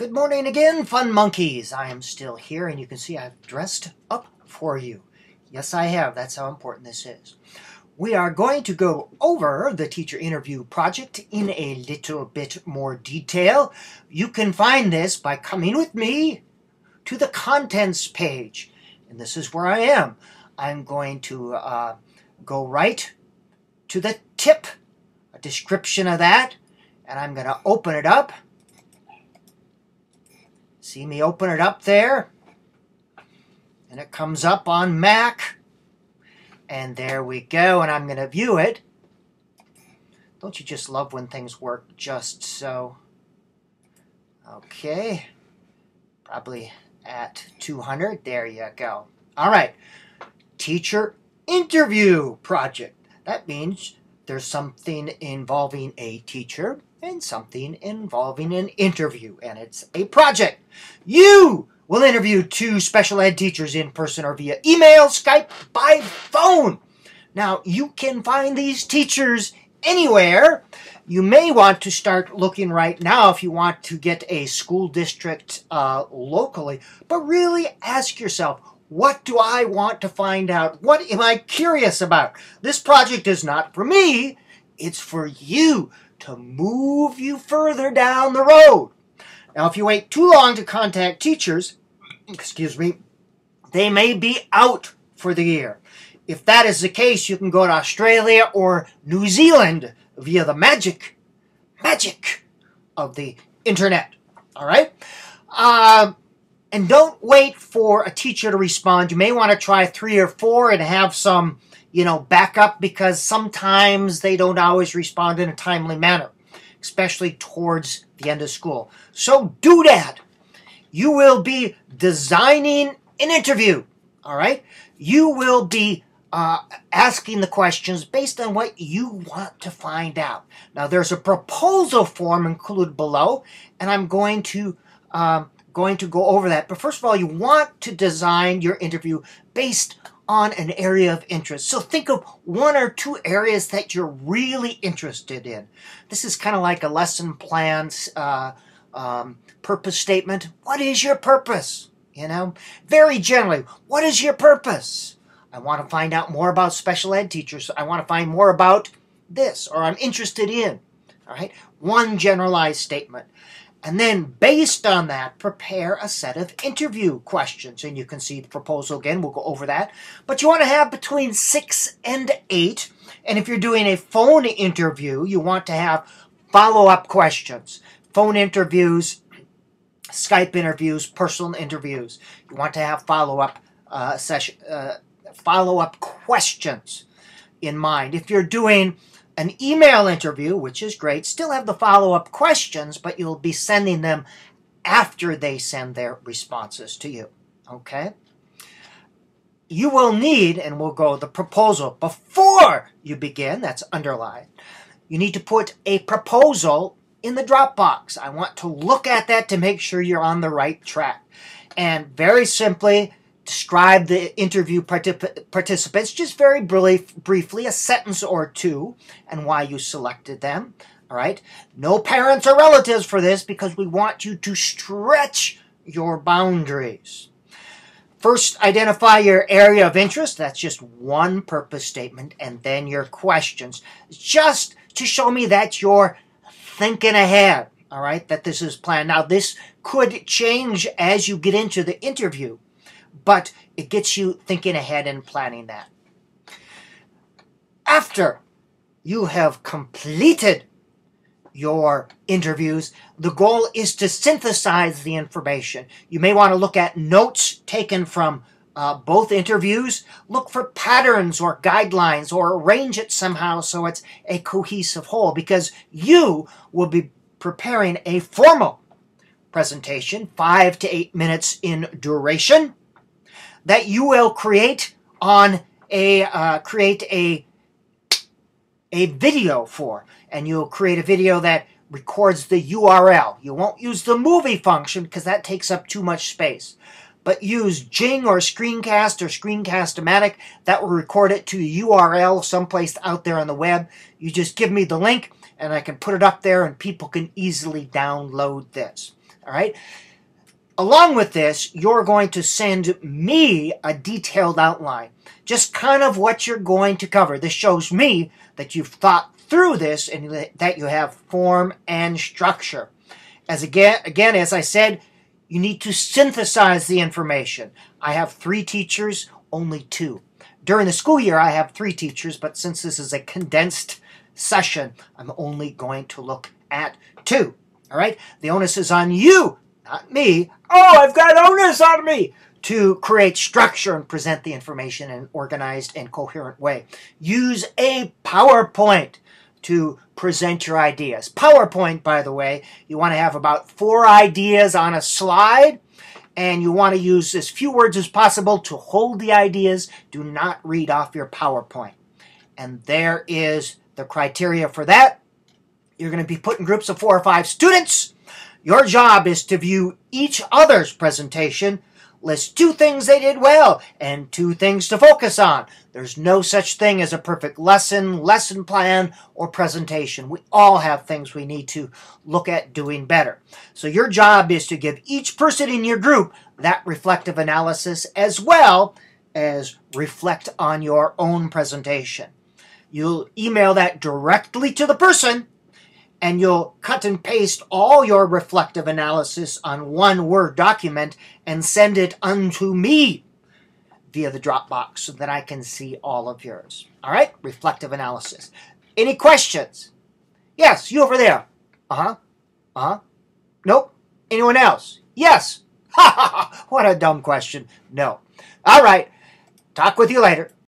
Good morning again, fun monkeys. I am still here, and you can see I've dressed up for you. Yes, I have. That's how important this is. We are going to go over the teacher interview project in a little bit more detail. You can find this by coming with me to the contents page. And this is where I am. I'm going to go right to the tip, a description of that, and I'm going to open it up. See me open it up there? And it comes up on Mac. And there we go, and I'm going to view it. Don't you just love when things work just so? Okay. Probably at 200. There you go. All right. Teacher interview project. That means there's something involving a teacher and something involving an interview, and it's a project. You will interview 2 special ed teachers in person or via email, Skype, by phone. Now, you can find these teachers anywhere. You may want to start looking right now if you want to get a school district locally, but really ask yourself, what do I want to find out? What am I curious about? This project is not for me. It's for you to move you further down the road. Now, if you wait too long to contact teachers, they may be out for the year. If that is the case, you can go to Australia or New Zealand via the magic of the internet. All right? And don't wait for a teacher to respond. You may want to try 3 or 4 and have some, backup, because sometimes they don't always respond in a timely manner, especially towards the end of school. So do that. You will be designing an interview, all right? You will be asking the questions based on what you want to find out. Now, there's a proposal form included below, and I'm going to go over that. But first of all, you want to design your interview based on an area of interest. So think of 1 or 2 areas that you're really interested in. This is kind of like a lesson plan's purpose statement. What is your purpose? Very generally, what is your purpose? I want to find out more about special ed teachers. I want to find more about this, or I'm interested in. All right, 1 generalized statement. And then, based on that, prepare a set of interview questions. And you can see the proposal again. We'll go over that. But you want to have between 6 and 8. And if you're doing a phone interview, you want to have follow-up questions. Phone interviews, Skype interviews, personal interviews. You want to have follow-up questions in mind. If you're doing an email interview, which is great, still have the follow-up questions, but you'll be sending them after they send their responses to you, okay? You will need, and we'll go the proposal, before you begin, that's underlined, you need to put a proposal in the Dropbox. I want to look at that to make sure you're on the right track. And very simply, describe the interview participants just very briefly, a sentence or 2, and why you selected them. All right? No parents or relatives for this, because we want you to stretch your boundaries. First, identify your area of interest. That's just 1 purpose statement, and then your questions, just to show me that you're thinking ahead. All right? That this is planned. Now, this could change as you get into the interview, but it gets you thinking ahead and planning that. After you have completed your interviews, the goal is to synthesize the information. You may want to look at notes taken from both interviews. Look for patterns or guidelines, or arrange it somehow so it's a cohesive whole, because you will be preparing a formal presentation, 5 to 8 minutes in duration, that you will create on a video for. And you'll create a video that records the URL. You won't use the movie function because that takes up too much space. But use Jing or Screencast or Screencast-O-Matic. That will record it to a URL someplace out there on the web. You just give me the link and I can put it up there and people can easily download this. All right. Along with this, you're going to send me a detailed outline, just kind of what you're going to cover. This shows me that you've thought through this and that you have form and structure. Again, as I said, you need to synthesize the information. I have 3 teachers, only 2. During the school year, I have 3 teachers, but since this is a condensed session, I'm only going to look at 2. All right? The onus is on you, not me. Oh, I've got onus on me to create structure and present the information in an organized and coherent way. Use a PowerPoint to present your ideas. PowerPoint, by the way, you want to have about 4 ideas on a slide, and you want to use as few words as possible to hold the ideas. Do not read off your PowerPoint. And there is the criteria for that. You're going to be put in groups of 4 or 5 students. Your job is to view each other's presentation, list 2 things they did well, and 2 things to focus on. There's no such thing as a perfect lesson, lesson plan, or presentation. We all have things we need to look at doing better. So your job is to give each person in your group that reflective analysis as well as reflect on your own presentation. You'll email that directly to the person, and you'll cut and paste all your reflective analysis on one Word document and send it unto me via the Dropbox so that I can see all of yours. All right? Reflective analysis. Any questions? Yes, you over there. Uh-huh. Uh-huh. Nope. Anyone else? Yes. Ha ha ha. What a dumb question. No. All right. Talk with you later.